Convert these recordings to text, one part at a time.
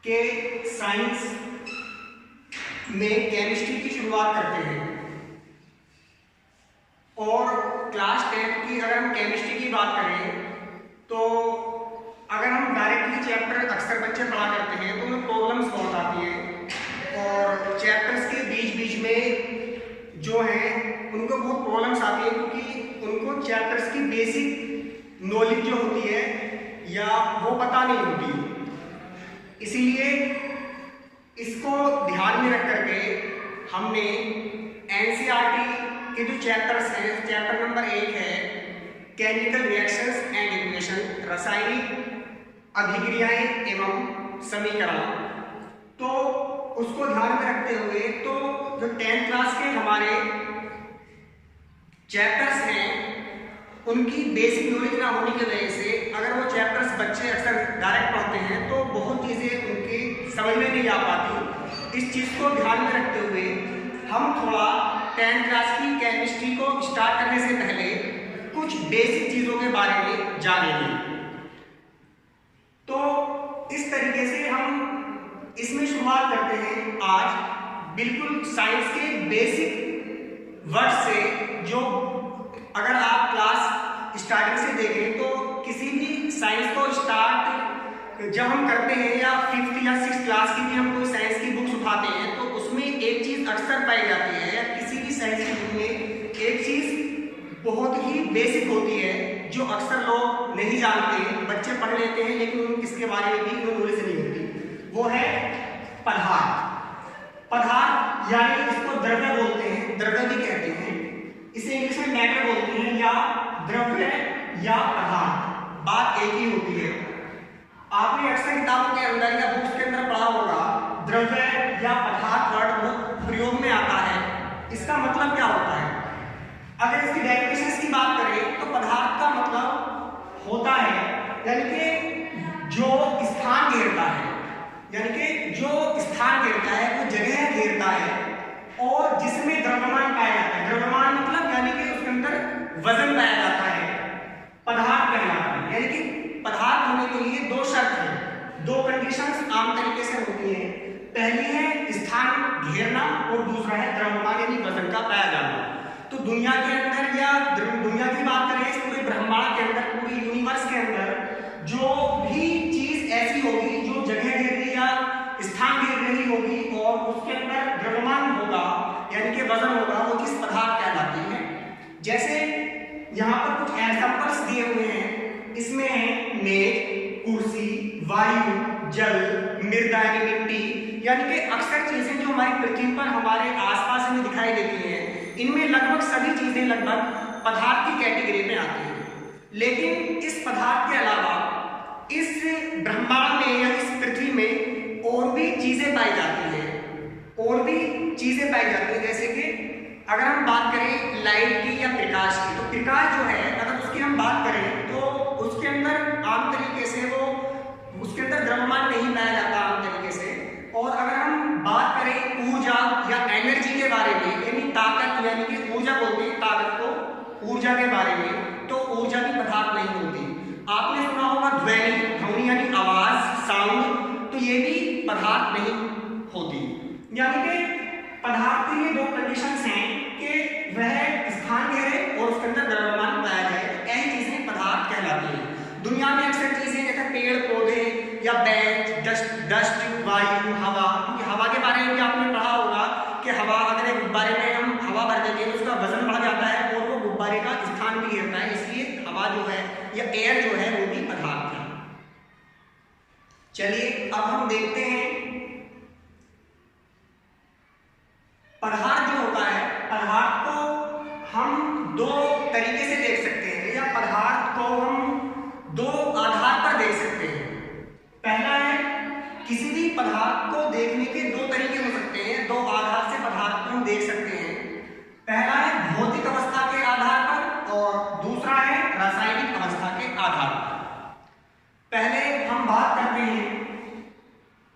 के साइंस में केमिस्ट्री की शुरुआत करते हैं और क्लास 10 की अगर हम केमिस्ट्री की बात करें तो अगर हम डायरेक्टली चैप्टर अक्सर बच्चे पढ़ा करते हैं तो उन्हें प्रॉब्लम्स बहुत आती है और चैप्टर्स के बीच बीच में जो है उनको बहुत प्रॉब्लम्स आती है क्योंकि उनको चैप्टर्स की बेसिक नॉलेज जो होती है या वो पता नहीं होती। इसीलिए इसको ध्यान में रख करके हमने एनसीईआरटी के जो चैप्टर्स हैं, चैप्टर नंबर 1 है केमिकल रिएक्शंस एंड इक्वेशन, रासायनिक अभिक्रियाएं एवं समीकरण, तो उसको ध्यान में रखते हुए तो जो 10th क्लास के हमारे चैप्टर्स हैं उनकी बेसिक नॉलेज ना होने की वजह से अगर वो चैप्टर्स बच्चे अक्सर डायरेक्ट पढ़ते हैं तो बहुत चीज़ें उनकी समझ में नहीं आ पाती। इस चीज़ को ध्यान में रखते हुए हम थोड़ा 10th क्लास की केमिस्ट्री को स्टार्ट करने से पहले कुछ बेसिक चीज़ों के बारे में जानेंगे। तो इस तरीके से हम इसमें शुरुआत करते हैं आज बिल्कुल साइंस के बेसिक वर्ड से, जो अगर आप क्लास स्टार्टिंग से देखें तो किसी भी साइंस को स्टार्ट जब हम करते हैं या 5th या 6th क्लास की भी हम कोई साइंस की बुक्स उठाते हैं तो उसमें एक चीज़ अक्सर पाई जाती है या किसी भी साइंस की बुक में एक चीज़ बहुत ही बेसिक होती है जो अक्सर लोग नहीं जानते, बच्चे पढ़ लेते हैं लेकिन उनको इसके बारे में भी नॉलेज नहीं होती। वो है पदार्थ। पदार्थ यानी इसको द्रव्य बोलते हैं, द्रव्य भी कहते हैं, इसे इंग्लिश में मैटर बोलते हैं, या द्रव्य या पदार्थ, बात एक ही होती है। आपने अक्सर किताबों के अंदर या बुक्स के अंदर पढ़ा होगा द्रव्य या पदार्थ वर्ड प्रयोग में आता है। इसका मतलब क्या होता है? अगर इसकी डेफिनेशन की बात करें तो पदार्थ का मतलब होता है यानी कि जो स्थान घेरता है, यानी कि जो स्थान घेरता है, वो जगह घेरता है और जिसमें द्रव्यमान पाया जाता है। द्रव्यमान मतलब यानी कि उसके अंदर वजन पाया जाता है, पदार्थ कहलाता है। यानी कि पदार्थ होने के लिए दो शर्त हैं, दो कंडीशंस आम तरीके से होती हैं। पहली है स्थान घेरना और दूसरा है द्रव्यमान यानी वजन का पाया जाना। तो दुनिया के अंदर या दुनिया की बात करें इस पूरे ब्रह्मांड के अंदर, पूरे यूनिवर्स के अंदर जो भी चीज ऐसी होगी जो जगह घेर रही या स्थान घेर रही होगी और उसके अंदर द्रव्यमान होगा यानी कि वजन होगा, वो चीज पदार्थ कहलाती है। जैसे यहाँ पर कुछ एग्जांपल्स दिए हुए हैं, इसमें है मेज, कुर्सी, वायु, जल, मृदा यानी मिट्टी, यानी कि अक्सर चीजें जो हमारी पृथ्वी पर हमारे आसपास में दिखाई देती हैं इनमें लगभग सभी चीजें लगभग पदार्थ की कैटेगरी में आती हैं। लेकिन इस पदार्थ के अलावा इस ब्रह्मांड में या इस पृथ्वी में और भी चीजें पाई जाती हैं, और भी चीजें पाई जाती हैं। जैसे कि अगर हम बात करें लाइट की या प्रकाश की, तो प्रकाश जो है अगर उसकी हम बात करें तो उसके अंदर आम तरीके से वो उसके अंदर द्रव्यमान नहीं पाया जाता आम तरीके से। और अगर हम बात करें ऊर्जा या एनर्जी के बारे में, यानी ताकत, यानी कि ऊर्जा बोलते हैं ताकत को, ऊर्जा के बारे में, तो ऊर्जा भी पदार्थ नहीं होती। आपने सुना होगा ध्वनि, ध्वनि यानी आवाज, साउंड, तो ये भी पदार्थ नहीं होती। यानी कि पदार्थ के लिए दो कंडीशंस हैं कि वह स्थान घेरे और उसके अंदर द्रव्यमान पाया जाए, ऐसी चीजें पदार्थ कहलाती हैं। दुनिया में अक्सर चीजें जैसे पेड़ पौधे या बेंच, डस्ट, वायु, हवा, क्योंकि हवा के बारे में भी आपने पढ़ा होगा कि हवा अगर एक गुब्बारे में हम हवा भर देते हैं तो उसका वजन बढ़ जाता है और वो गुब्बारे का स्थान भी घेरता है, इसलिए हवा जो है या एयर जो है वो भी पदार्थ है। चलिए अब हम देखते हैं पदार्थ जो होता है, पदार्थ को हम दो तरीके से देख सकते हैं या पदार्थ को हम दो आधार पर देख सकते हैं। पहला है किसी भी पदार्थ को देखने के दो तरीके हो सकते हैं, दो आधार से पदार्थ को हम देख सकते हैं। पहला है भौतिक अवस्था के आधार पर और दूसरा है रासायनिक अवस्था के आधार पर। पहले हम बात करते हैं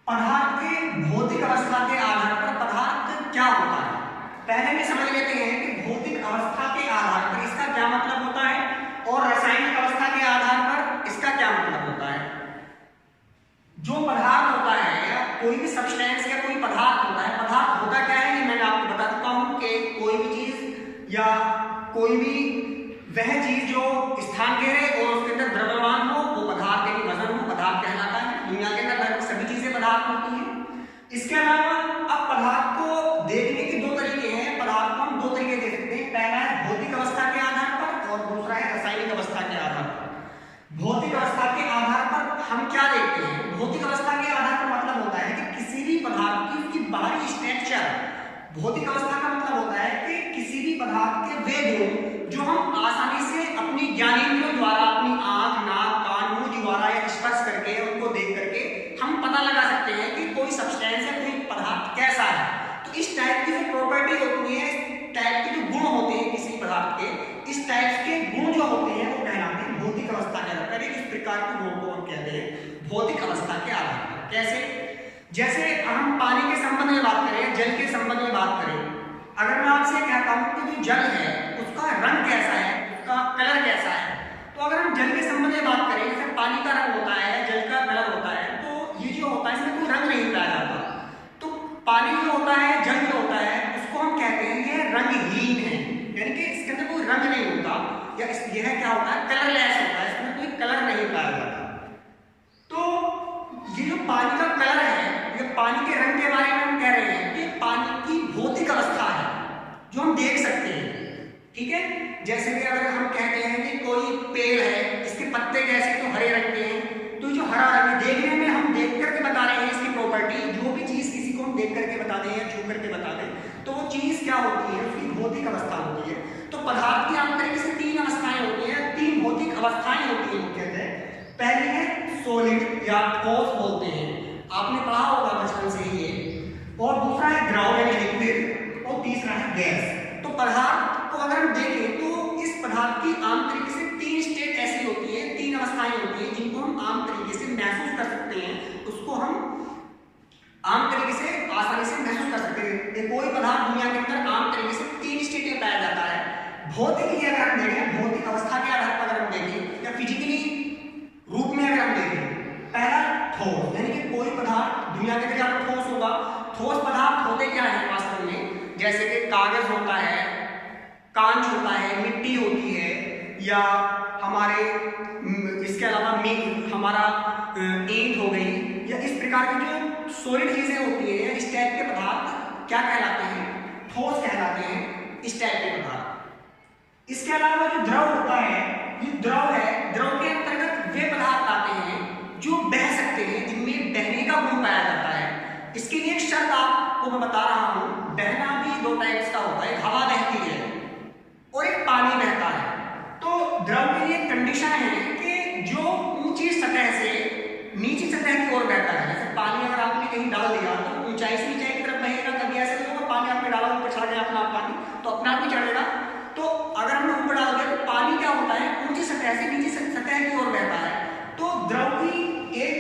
पदार्थ के भौतिक अवस्था के आधार पर पदार्थ क्या होता है। पहले भी समझ लेते हैं कि भौतिक अवस्था के आधार पर इसका क्या मतलब होता है और रासायनिक अवस्था के आधार पर इसका क्या मतलब होता है। जो पदार्थ होता है या कोई भी वह चीज जो स्थान घेरे और उसके अंदर द्रव्यमान हो वो पदार्थ यानी वजन हो, पदार्थ कहलाता है। दुनिया के अंदर लगभग सभी चीजें पदार्थ होती हैं। इसके अलावा अब पदार्थ को देखने के दो तरीके हैं। पदार्थ को हम दो तरीके दे सकते हैं, पहला है भौतिक अवस्था के आधार पर और दूसरा है रासायनिक अवस्था के आधार पर। भौतिक अवस्था के आधार पर हम क्या देखते हैं? भौतिक अवस्था के आधार पर मतलब होता है कि किसी भी पदार्थ की उसकी बाहरी स्ट्रक्चर, भौतिक अवस्था का मतलब होता है कि किसी भी पदार्थ के वे गुण जो हम आसानी से अपनी ज्ञानेंद्रियों द्वारा, अपनी आंख, नाक, कान, मुंह द्वारा या स्पर्श करके उनको देख करके हम पता लगा सकते हैं कि कोई सब्सटेंस है, कोई पदार्थ कैसा है। तो इस टाइप की जो प्रॉपर्टी होती है, इस टाइप के जो गुण होते हैं किसी पदार्थ के, इस टाइप के गुण जो होते हैं वो कहलाते हैं भौतिक अवस्था के आधार पर। इस प्रकार के गुण को हम कहते हैं भौतिक अवस्था के आधार पर। कैसे? जैसे हम पानी के संबंध में बात करें, जल के संबंध में बात करें, अगर मैं आपसे कहता हूं कि जो जल है उसका रंग कैसा है, उसका कलर कैसा है, तो अगर हम जल के संबंध में बात करें, जैसे पानी का रंग होता है, जल का कलर होता है, तो ये जो होता है इसमें कोई रंग नहीं पाया जाता। तो पानी जो होता है, जल जो होता है, उसको हम कहते हैं ये रंगहीन है, यानी कि इसके अंदर कोई रंग नहीं होता, या यह क्या होता है, कलरलेस होता है, इसमें कोई कलर नहीं पाया जाता। तो ये जो पानी का कलर है, ये पानी के रंग के बारे में हम कह रहे हैं कि पानी की भौतिक अवस्था है जो हम देख सकते हैं। ठीक है, जैसे कि अगर हम कहते हैं कि कोई पेड़ है, इसके पत्ते कैसे, तो हरे रंग के हैं, तो जो हरा रंग देखने में हम देख करके बता रहे हैं इसकी प्रॉपर्टी। जो भी चीज किसी को हम देख करके बता दें या छू करके बता दें, तो वो चीज क्या होती है, उसकी भौतिक अवस्था होती है। तो पदार्थ की आंतरिक से तीन अवस्थाएं होती हैं, तीन भौतिक अवस्थाएं होती हैं मुख्यतः। पहली है सॉलिड या ठोस बोलते हैं, आपने पढ़ा होगा बचपन से ही ये, और दूसरा है द्रव यानी लिक्विड, और तीसरा है गैस। तो पदार्थ को अगर हम देखें तो इस पदार्थ की आम तरीके से तीन स्टेट ऐसी होती है, तीन अवस्थाएं होती हैं जिनको हम आम तरीके से महसूस कर सकते हैं, उसको हम आम तरीके से आसानी से महसूस कर सकते हैं। कोई पदार्थ दुनिया के अंदर आम तरीके से तीन स्टेट पाया जाता है। भौतिक अगर हम देखें, भौतिक अवस्था के आधार पर अगर हम देखें या फिजिकली रूप में अगर हम देखें, पहला ठोस, यानी कि कोई पदार्थ दुनिया के अंदर ठोस होगा। ठोस पदार्थ होते क्या है वास्तव में? जैसे कि कागज होता है, कांच होता है, मिट्टी होती है, या हमारे इसके अलावा हमारा ईंट हो गई, या इस प्रकार की जो सॉलिड चीजें होती है, इस टाइप के पदार्थ क्या कहलाते हैं? ठोस कहलाते हैं, इस टाइप के पदार्थ। इसके अलावा जो द्रव होता है, ये द्रव है, द्रव के अंतर्गत वे पदार्थ आते हैं जो बह सकते हैं, जिनमें बहने का गुण पाया जाता है। इसके लिए एक शर्त आपको मैं बता रहा हूं, बहना भी दो टाइप्स का होता है, एक हवा बहती है और एक पानी बहता है। तो द्रव के लिए कंडीशन है कि जो ऊंची सतह से नीची सतह की ओर बहता है। जैसे पानी अगर आपने कहीं डाल दिया तो ऊंचाई से नीचाई की तरफ बहेगा, कभी ऐसे नहीं होगा पानी आपने डाला ऊपर चढ़ गया अपना पानी, तो अपना आप ही चढ़ेगा। तो अगर हमने ऊपर डाल दिया तो पानी क्या होता है, ऊंची सतह से नीची सतह की ओर बहता है। तो द्रव की एक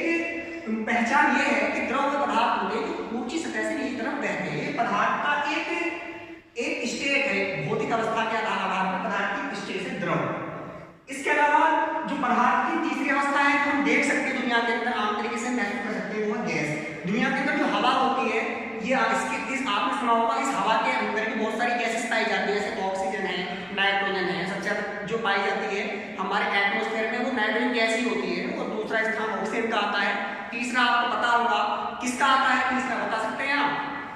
पहचान यह है कि द्रव पदार्थ होते हैं जो ऊंची सतह से नीची तरफ बहते हैं। पदार्थ का एक स्टेट है, भौतिक अवस्था के आधार पर पदार्थ की स्टेट है द्रव। इसके अलावा जो पदार्थ की तीसरी अवस्था है जो हम देख सकते हैं दुनिया के अंदर, आम तरीके से महसूस कर सकते हैं, वो है गैस। दुनिया के अंदर जो हवा होती है, ये आपने सुना होगा, इस हवा के अंदर भी बहुत सारी गैसेस पाई जाती है, जैसे ऑक्सीजन है, नाइट्रोजन है। सबसे ज्यादा जो पाई जाती है हमारे एटमॉस्फेयर में वो नाइट्रोजन गैस ही होती है, और दूसरा स्थान ऑक्सीजन का आता है। तीसरा आपको पता होगा किसका आता है, तीसरा बता सकते हैं आप?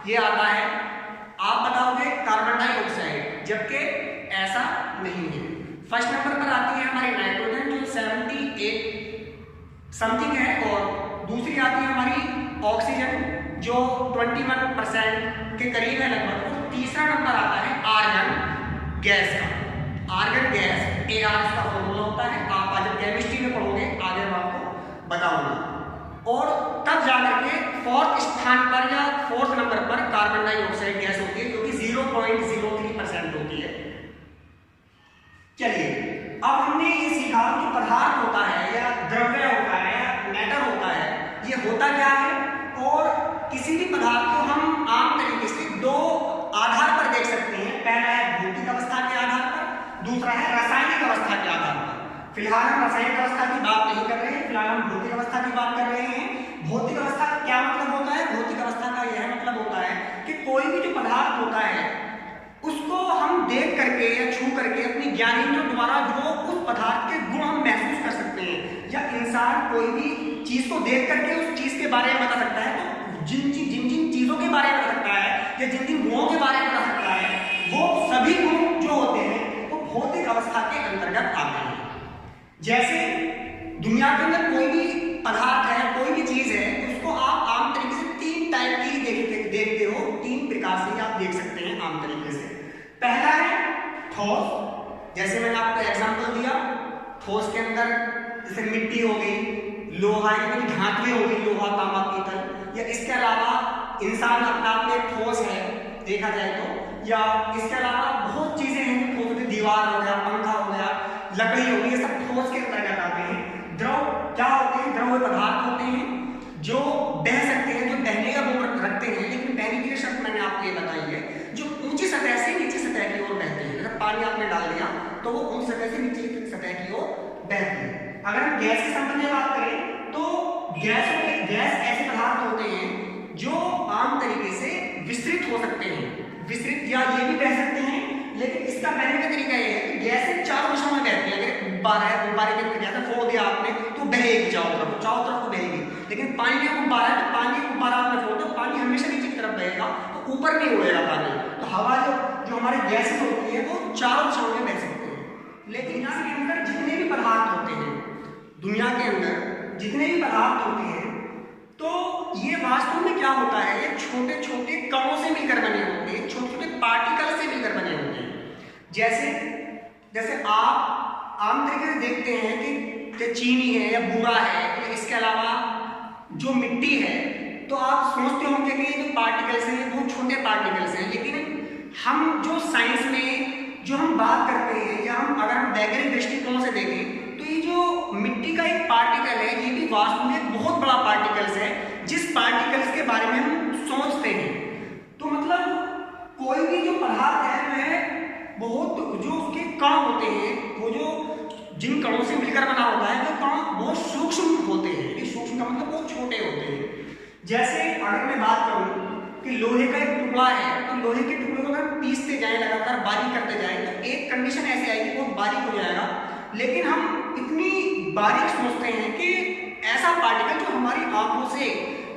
ये आता है, आप बताओगे, कार्बन डाइऑक्साइड, जबकि ऐसा नहीं है। फर्स्ट नंबर पर आती है हमारी नाइट्रोजन जो 78 समथिंग है, और दूसरी आती है हमारी ऑक्सीजन जो 21% के करीब है लगभग, और तीसरा नंबर आता है आर्गन गैस का। आर्गन गैस AR का फॉर्मूला होता है, आप आज केमिस्ट्री में पढ़ोगे, आगे मैं आपको बताऊंगा। और तब जाकर के फोर्थ स्थान पर या फोर्थ नंबर पर कार्बन डाइऑक्साइड गैस होती है, जो कि 0.03% होती है। चलिए, अब हमने ये सीखा कि पदार्थ होता है या द्रव्य होता है या मैटर होता है, ये होता क्या है, और किसी भी पदार्थ को हम आम तरीके से दो आधार पर देख सकते हैं। पहला है भौतिक अवस्था के आधार पर, दूसरा है रासायनिक अवस्था के आधार पर। फिलहाल हम रासायनिक अवस्था की बात नहीं कर रहे हैं, फिलहाल हम भौतिक अवस्था की बात कर रहे हैं। भौतिक अवस्था का क्या मतलब होता है? भौतिक अवस्था का यह मतलब होता है कि कोई भी जो पदार्थ होता है उसको हम देख करके या छू करके अपनी ज्ञानेंद्रियों द्वारा जो उस पदार्थ के गुण हम महसूस कर सकते हैं, या इंसान कोई भी चीज को देख करके उस चीज के बारे में बता सकता है। तो जिन जिन चीजों के बारे में बता सकता है या जिन जिन गुणों के बारे में बता सकता है, वो सभी गुण जो होते हैं वो भौतिक अवस्था के अंतर्गत आते हैं। जैसे दुनिया के अंदर कोई भी पदार्थ है, कोई भी चीज है, उसको आप आम तरीके से 3 टाइप की देखते हो, 3 प्रकार से आप देख सकते हैं आम तरीके से। पहला है ठोस, जैसे मैंने आपको एग्जांपल दिया, ठोस के अंदर जैसे मिट्टी हो गई, लोहा की धातुएं हो गई, लोहा, तांबा, पीतल, या इसके अलावा इंसान अपना आप में ठोस है देखा जाए तो, या इसके अलावा बहुत चीजें हैं ठोस, दीवार हो गया, पंखा हो गया, लकड़ी हो गई, ये सब ठोस के अंतर्गत आते हैं। द्रव क्या होते हैं? द्रव पदार्थ होते हैं जो बह सकते हैं, जो बहने का गुण रखते हैं, लेकिन बहने की शर्त मैंने आपको ये बताई है, जो ऊंची सतह से नीचे सतह की ओर बहते हैं। अगर पानी आपने डाल दिया तो वो ऊंची सतह से नीचे सतह की ओर बहते हैं। अगर हम गैस के संबंध में बात करें तो गैस ऐसे पदार्थ होते हैं जो आम तरीके से विस्तृत हो सकते हैं, विस्तृत या ये भी बह सकते हैं, लेकिन इसका बहने का तरीका ये है कि गैस से चारों दिशाओं में बहती है। अगर गुब्बारा है, गुब्बारे के जैसे फोड़ दिया आपने तो बहेगी चारों तरफ बहेगी, लेकिन पानी का गुब्बारा है तो पानी का गुब्बारा आपने फोड़ दो, पानी हमेशा नीचे की तरफ बहेगा, तो ऊपर नहीं उड़ेगा पानी। तो हवा जो हमारी गैसेस होती है वो चारों दिशाओं में बह सकती है। लेकिन यहाँ के अंदर जितने भी पदार्थ होते हैं, दुनिया के अंदर जितने भी पदार्थ होते हैं, तो ये वास्तव में क्या होता है, ये छोटे छोटे कणों से मिलकर बने होते हैं, छोटे छोटे पार्टिकल से मिलकर बने होते हैं। जैसे आप आम तरीके से देखते हैं कि चीनी है या बूरा है, या इसके अलावा जो मिट्टी है, तो आप सोचते होंगे कि ये जो पार्टिकल्स हैं ये बहुत छोटे पार्टिकल्स हैं, लेकिन हम जो साइंस में जो हम बात करते हैं, या अगर हम वैज्ञानिक दृष्टिकोण से देखें तो ये जो मिट्टी का एक पार्टिकल है, ये भी वास्तव में एक बहुत बड़ा पार्टिकल्स है, जिस पार्टिकल्स के बारे में हम सोचते हैं। तो मतलब कोई भी जो पदार्थ है वह बहुत, जो उसके कण होते हैं, वो जो जिन कणों से मिलकर बना होता है, वो कण बहुत सूक्ष्म होते हैं। ये सूक्ष्म का मतलब बहुत छोटे होते हैं। जैसे अगर मैं बात करूं कि लोहे का एक टुकड़ा है, तो लोहे के टुकड़े को अगर पीसते जाएं, लगातार बारीक करते जाएं, तो एक कंडीशन ऐसी आएगी, बहुत बारीक हो जाएगा, लेकिन हम इतनी बारीक सोचते हैं कि ऐसा पार्टिकल जो हमारी आंखों से,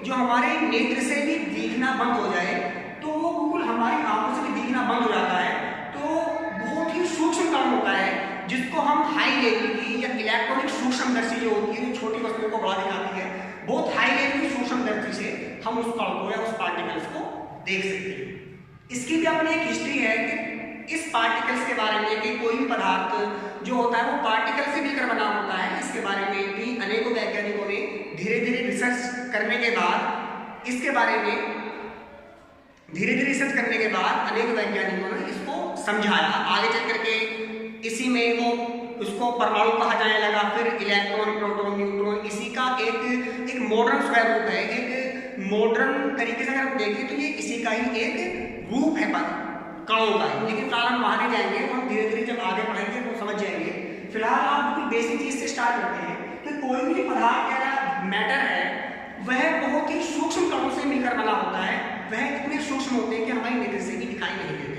जो हमारे नेत्र से भी दिखना बंद हो जाए, तो वो बिल्कुल हमारी आंखों से भी दिखना बंद हो जाता है। तो बहुत ही सूक्ष्म कण होता है, जिसको हम हाई लेवल की या इलेक्ट्रॉनिक सूक्ष्मदर्शी जो होती है, जो छोटी वस्तुओं को बड़ा दिखाती है, बहुत हाई लेवल की सूक्ष्मदर्शी से हम उस कण को या उस पार्टिकल्स को देख सकते हैं। इसकी भी अपनी एक हिस्ट्री है कि इस पार्टिकल्स के बारे में, कि कोई भी पदार्थ जो होता है वो पार्टिकल से मिलकर बना होता है, इसके बारे में भी अनेकों वैज्ञानिकों ने धीरे धीरे रिसर्च करने के बाद, इसके बारे में धीरे धीरे रिसर्च करने के बाद अनेक वैज्ञानिकों ने इसको समझाया। आगे चल करके इसी में वो उसको परमाणु कहा जाने लगा, फिर इलेक्ट्रॉन, प्रोटॉन, न्यूट्रॉन, इसी का एक मॉडर्न स्वरूप है, एक मॉडर्न तरीके से अगर हम देखें तो ये इसी का ही एक रूप है कणों का ही। लेकिन फिलहाल हम वहां नहीं जाएंगे, हम धीरे धीरे जब आगे पढ़ेंगे तो समझ जाएंगे। फिलहाल आप बिल्कुल बेसिक चीज से स्टार्ट करते हैं कि कोई भी पदार्थ या मैटर है वह बहुत ही सूक्ष्म कणों से मिलकर बना होता है, वह इतने सूक्ष्म होते हैं कि हमारी नेत्र से भी दिखाई नहीं देते।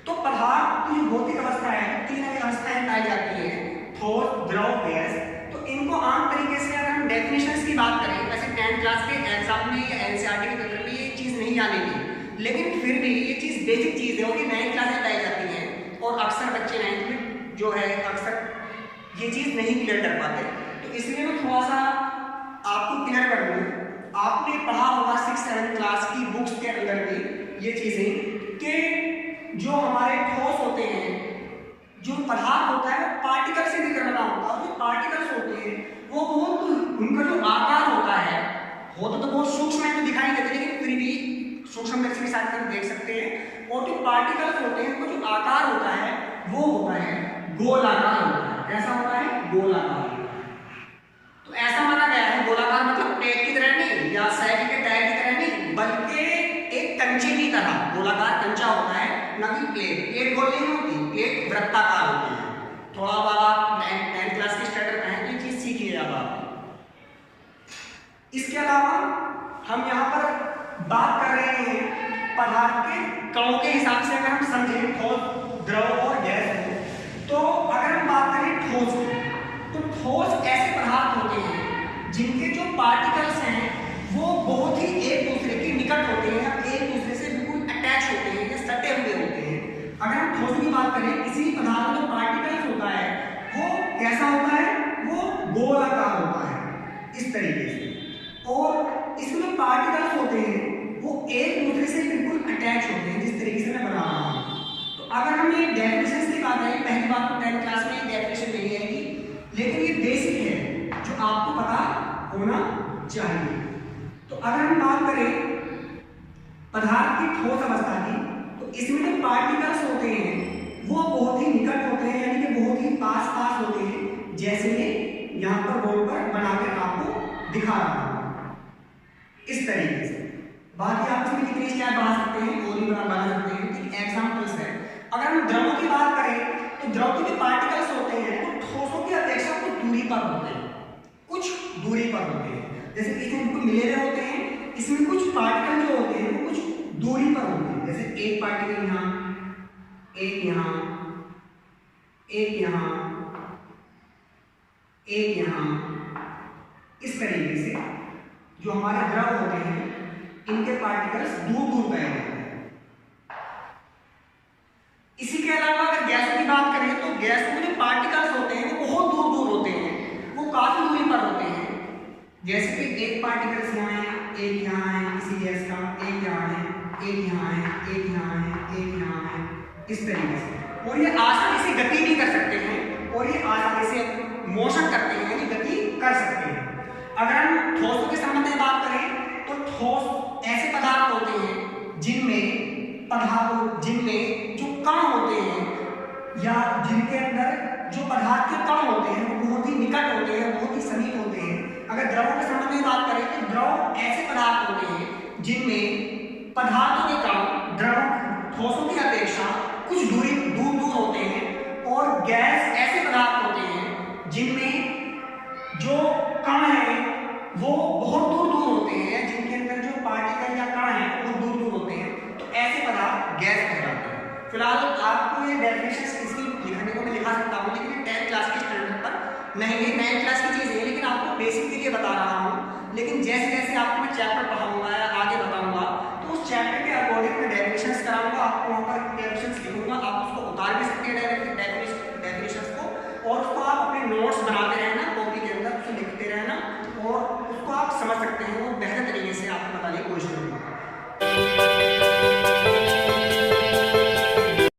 तो पदार्थ की भौतिक अवस्था है, 3 अवस्थाएं पाई जाती है, ठोस, द्रव, गैस। तो इनको आम तरीके से अगर हम डेफिनेशंस की बात करें, वैसे 10th क्लास के एग्जाम में या एनसीईआरटी के पेपर में ये चीज नहीं आनेगी, लेकिन फिर भी ये चीज बेसिक चीज है और ये 9th क्लास में पाई जाती है, और अक्सर बच्चे 9th में जो है अक्सर ये चीज नहीं क्लियर कर पाते। तो इसलिए मैं थोड़ा सा आपको क्लियर कर दूं। आपने पढ़ा होगा 6th 7th क्लास की बुक्स के अंदर भी ये चीजें कि जो हमारे ठोस होते हैं, जो पदार्थ होता है वो पार्टिकल से मिलकर बना होता है। जो पार्टिकल्स होते हैं वो बहुत, उनका जो आकार होता है होता तो बहुत सूक्ष्म है, तो दिखाई देते, लेकिन फिर भी सूक्ष्मदर्शी के साथ हम देख सकते हैं। और जो पार्टिकल्स होते हैं उनका जो आकार होता है वो होता है गोलाकार होता है। कैसा होता है? गोलाकार। तो ऐसा माना गया है, गोलाकार मतलब प्लेट की तरह नहीं या साइकिल के टायर की तरह नहीं, बल्कि एक कंचे की तरह गोलाकार कंचा होता है, ना कि प्लेट गोल नहीं होती, प्लेट वृत्ताकार होती है। थोड़ा आप 9th क्लास की स्टैंडर्ड में है तो ये चीज सीखिए आप। इसके अलावा हम यहाँ पर बात कर रहे हैं पदार्थ के कणों के हिसाब से अगर हम समझें ठोस, द्रव और गैस को, तो अगर हम बात करें ठोस की, तो ठोस ऐसे पदार्थ होते हैं जिनके जो पार्टिकल्स हैं वो बहुत ही एक दूसरे के निकट होते हैं, एक दूसरे से बिल्कुल अटैच होते हैं या सटे हुए होते हैं। अगर हम ठोस की बात करें, किसी पदार्थ में जो पार्टिकल्स होता है वो कैसा होता है, वो गोलाकार होता है इस तरीके से, और इसमें जो पार्टिकल्स होते हैं वो एक दूसरे से बिल्कुल अटैच होते हैं, जिस तरीके से मैं बता रहा हूँ। तो अगर हम ये डेफिनेशन की बात करें, पहली बात तो 10th क्लास में डेफिनेशन नहीं आएगी, लेकिन ये बेसिक है जो आपको पता होना चाहिए। तो अगर हम बात करें पदार्थ की ठोस अवस्था की, तो इसमें जो पार्टिकल्स होते हैं वो बहुत ही निकट होते हैं, यानी कि बहुत ही पास पास होते हैं, जैसे ये यहाँ पर बोर्ड पर बनाकर आपको दिखा रहा हूँ इस तरीके से। बाकी आप इसमें कितनी स्टेप बढ़ा सकते हैं और भी बना सकते हैं, एक एग्जांपल्स है। अगर हम द्रव की बात करें, तो द्रव के जो पार्टिकल्स होते हैं वो ठोसों की अपेक्षा कुछ दूरी पर होते हैं, कुछ दूरी पर होते हैं। जैसे इसमें बिल्कुल मिले हुए होते हैं, इसमें कुछ पार्टिकल जो होते हैं वो कुछ दूरी पर होते हैं, जैसे एक पार्टिकल यहाँ, एक यहाँ, एक यहाँ, एक यहाँ, इस तरीके से जो हमारे द्रव होते हैं इनके पार्टिकल्स दूर दूर गए होते हैं। इसी के अलावा अगर गैसों की बात करें, तो गैसों में जो पार्टिकल्स होते हैं वो बहुत दूर दूर होते हैं, वो काफी दूरी पर होते हैं। जैसे कि एक पार्टिकल्स यहाँ है, एक यहाँ है किसी गैस का, एक यहाँ है, एक यहाँ है, एक यहाँ है, एक यहाँ है, इस तरीके से। और ये आसानी से गति भी कर सकते हैं, और ये आसानी से मोशन करते हैं, यानी गति कर सकते हैं। अगर हम ठोसों के संबंध में बात करें, तो ठोस ऐसे पदार्थ होते हैं जिनमें जो कण होते हैं या जिनके अंदर जो पदार्थ के कण होते हैं वो बहुत ही निकट होते हैं, बहुत ही समीप होते हैं। अगर द्रवों के संबंध में बात करें, तो द्रव ऐसे पदार्थ होते हैं जिनमें पदार्थों के कण द्रव ठोसों की अपेक्षा कुछ दूर दूर होते हैं, और गैस ऐसे पदार्थ होते हैं जिनमें जो कण है वो बहुत दूर दूर होते हैं, जिनके अंदर जो पार्टिकल या कण है वो दूर दूर होते हैं, तो ऐसे पदार्थ गैस कहलाते हैं। फिलहाल आपको ये डेफिनेशन इसकी लिखने को मैं लिखा सकता हूँ, लेकिन 10th क्लास के स्टैंडर्ड पर नहीं, ये 9th क्लास की चीज़ है, लेकिन आपको बेसिक के लिए बता रहा हूँ। लेकिन जैसे जैसे आपको मैं चैप्टर पढ़ाऊंगा या आगे बताऊंगा, तो उस चैप्टर के अकॉर्डिंग मैं डेफिनेशंस कराऊंगा, आपको वहाँ पर डेफिनेशंस लिखूंगा, आप उसको उतार भी सकते हैं डेफिनेशंस को, और उसको आप अपने नोट्स बनाते